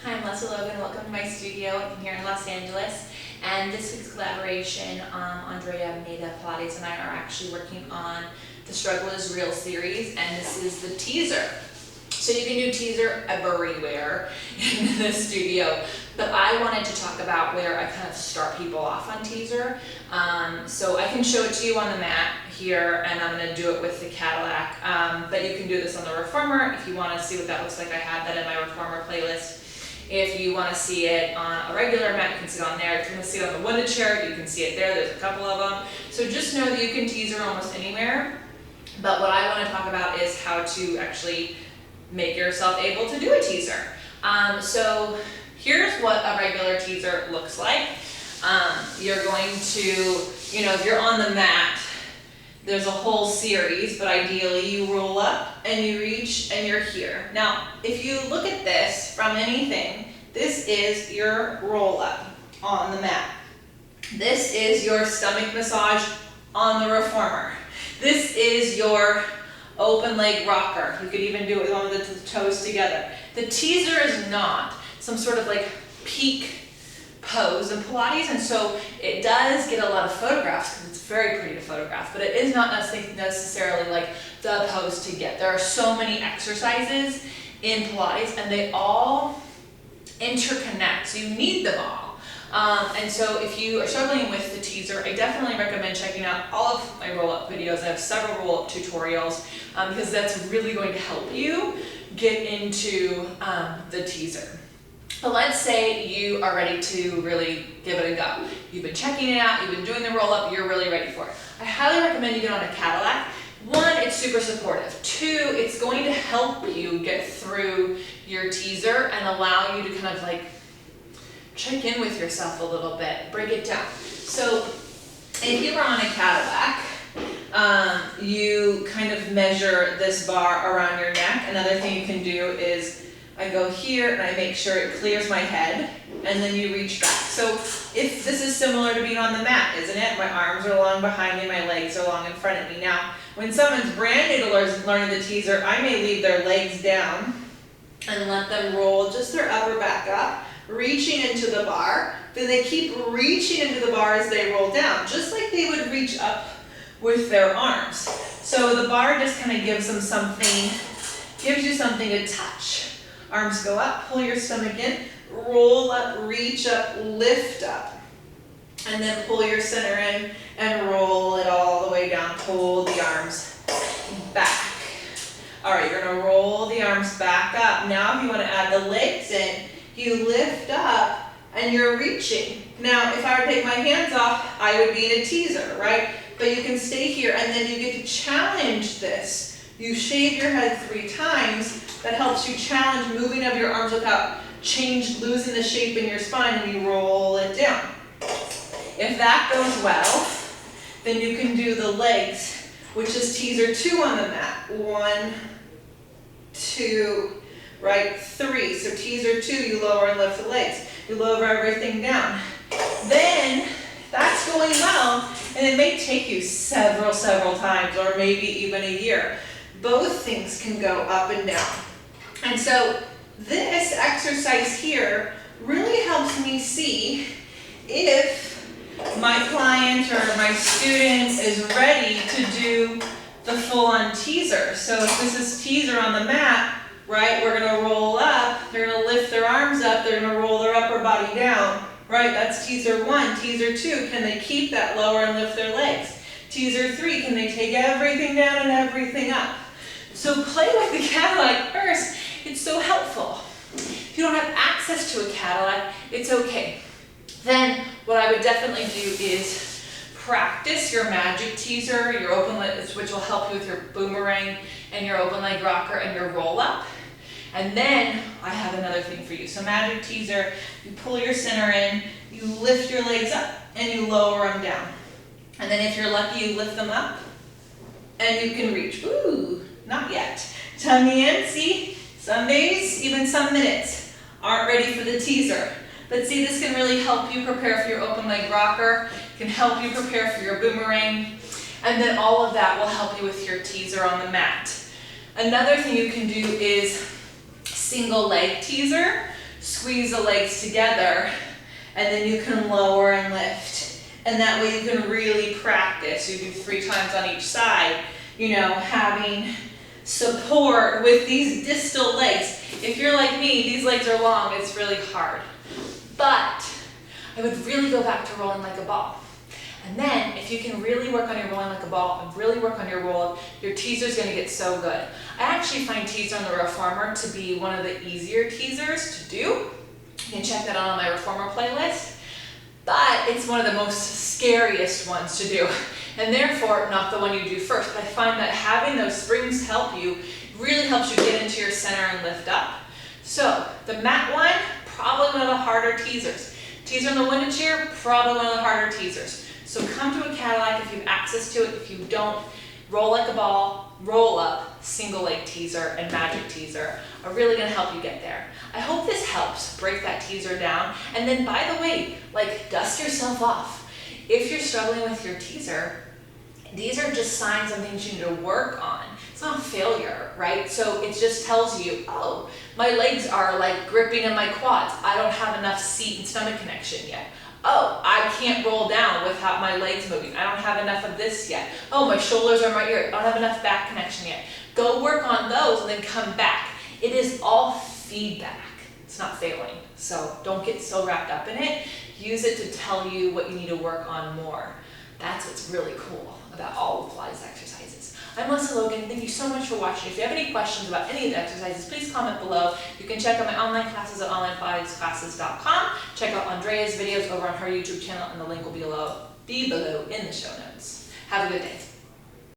Hi, I'm Lesley Logan. Welcome to my studio. I'm here in Los Angeles. And this week's collaboration, Andrea, Neda, Pilates, and I are actually working on the Struggle is Real series, and this is the teaser. So you can do teaser everywhere in the studio, but I wanted to talk about where I kind of start people off on teaser. So I can show it to you on the mat here, and I'm going to do it with the Cadillac, but you can do this on the reformer if you want to see what that looks like. I have that in my reformer playlist. If you want to see it on a regular mat, you can sit on there. If you want to see it on the wooden chair, you can see it there. There's a couple of them. So just know that you can teaser almost anywhere. But what I want to talk about is how to actually make yourself able to do a teaser. So here's what a regular teaser looks like. You're going to, if you're on the mat, there's a whole series, but ideally you roll up and you reach and you're here. Now, if you look at this from anything, this is your roll up on the mat. This is your stomach massage on the reformer. This is your open leg rocker. You could even do it with one of the toes together. The teaser is not some sort of like peak pose in Pilates, and so it does get a lot of photographs because it's very pretty to photograph, but it is not necessarily like the pose to get. There are so many exercises in Pilates and they all interconnect, so you need them all. And so if you are struggling with the teaser, I definitely recommend checking out all of my roll-up videos. I have several roll-up tutorials because that's really going to help you get into the teaser. But let's say you are ready to really give it a go. You've been checking it out, you've been doing the roll-up, you're really ready for it. I highly recommend you get on a Cadillac. One, it's super supportive. Two, it's going to help you get through your teaser and allow you to kind of like check in with yourself a little bit, break it down. So if you were on a Cadillac, you kind of measure this bar around your neck. Another thing you can do is I go here and I make sure it clears my head, and then you reach back. So if this is similar to being on the mat, isn't it? My arms are long behind me, my legs are long in front of me. Now, when someone's brand new to learning the teaser, I may leave their legs down and let them roll just their upper back up, reaching into the bar. Then they keep reaching into the bar as they roll down, just like they would reach up with their arms. So the bar just kind of gives you something to touch. Arms go up, pull your stomach in, roll up, reach up, lift up, and then pull your center in and roll it all the way down. Pull the arms back. All right, you're gonna roll the arms back up. Now if you wanna add the legs in, you lift up and you're reaching. Now, if I were to take my hands off, I would be in a teaser, right? But you can stay here and then you get to challenge this. You shave your head 3 times. That helps you challenge moving of your arms without losing the shape in your spine, and you roll it down. If that goes well, then you can do the legs, which is teaser 2 on the mat. 1, 2, right, 3. So teaser 2, you lower and lift the legs. You lower everything down. Then that's going well, and it may take you several times, or maybe even a year. Both things can go up and down. And so this exercise here really helps me see if my client or my student is ready to do the full-on teaser. So if this is teaser on the mat, right, we're going to roll up, they're going to lift their arms up, they're going to roll their upper body down, right? That's teaser 1. Teaser 2, can they keep that lower and lift their legs? Teaser 3, can they take everything down and everything up? So play with the Cadillac first. It's so helpful. If you don't have access to a Cadillac, it's okay. Then what I would definitely do is practice your magic teaser, your open leg, which will help you with your boomerang and your open leg rocker and your roll up. And then I have another thing for you. So magic teaser, you pull your center in, you lift your legs up and you lower them down. And then if you're lucky, you lift them up and you can reach. Ooh, not yet. Tummy in, see? Some days, even some minutes, aren't ready for the teaser. But see, this can really help you prepare for your open leg rocker, can help you prepare for your boomerang, and then all of that will help you with your teaser on the mat. Another thing you can do is single leg teaser. squeeze the legs together, and then you can lower and lift. And that way you can really practice. You do 3 times on each side, you know, having support with these distal legs. If you're like me, these legs are long, it's really hard. But I would really go back to rolling like a ball. And then if you can really work on your rolling like a ball and really work on your roll, your teaser's gonna get so good. I actually find teaser on the reformer to be one of the easier teasers to do. You can check that out on my reformer playlist. But it's one of the most scariest ones to do, and therefore not the one you do first. But I find that having those springs help you, really helps you get into your center and lift up. So the mat one, probably one of the harder teasers. Teaser on the winded chair, probably one of the harder teasers. So come to a Cadillac if you have access to it. If you don't, roll like a ball, roll up, single leg teaser, and magic teaser are really gonna help you get there. I hope this helps break that teaser down. And then by the way, like, dust yourself off. If you're struggling with your teaser, these are just signs of things you need to work on. It's not failure, right? So it just tells you, oh, my legs are like gripping in my quads. I don't have enough seat and stomach connection yet. Oh, I can't roll down without my legs moving. I don't have enough of this yet. Oh, my shoulders are in my ear. I don't have enough back connection yet. Go work on those and then come back. It is all feedback. It's not failing. So don't get so wrapped up in it. Use it to tell you what you need to work on more. That's what's really cool about all of Pilates exercises. I'm Lesley Logan. Thank you so much for watching. If you have any questions about any of the exercises, please comment below. You can check out my online classes at onlinepilatesclasses.com. Check out Andrea's videos over on her YouTube channel, and the link will be below in the show notes. Have a good day.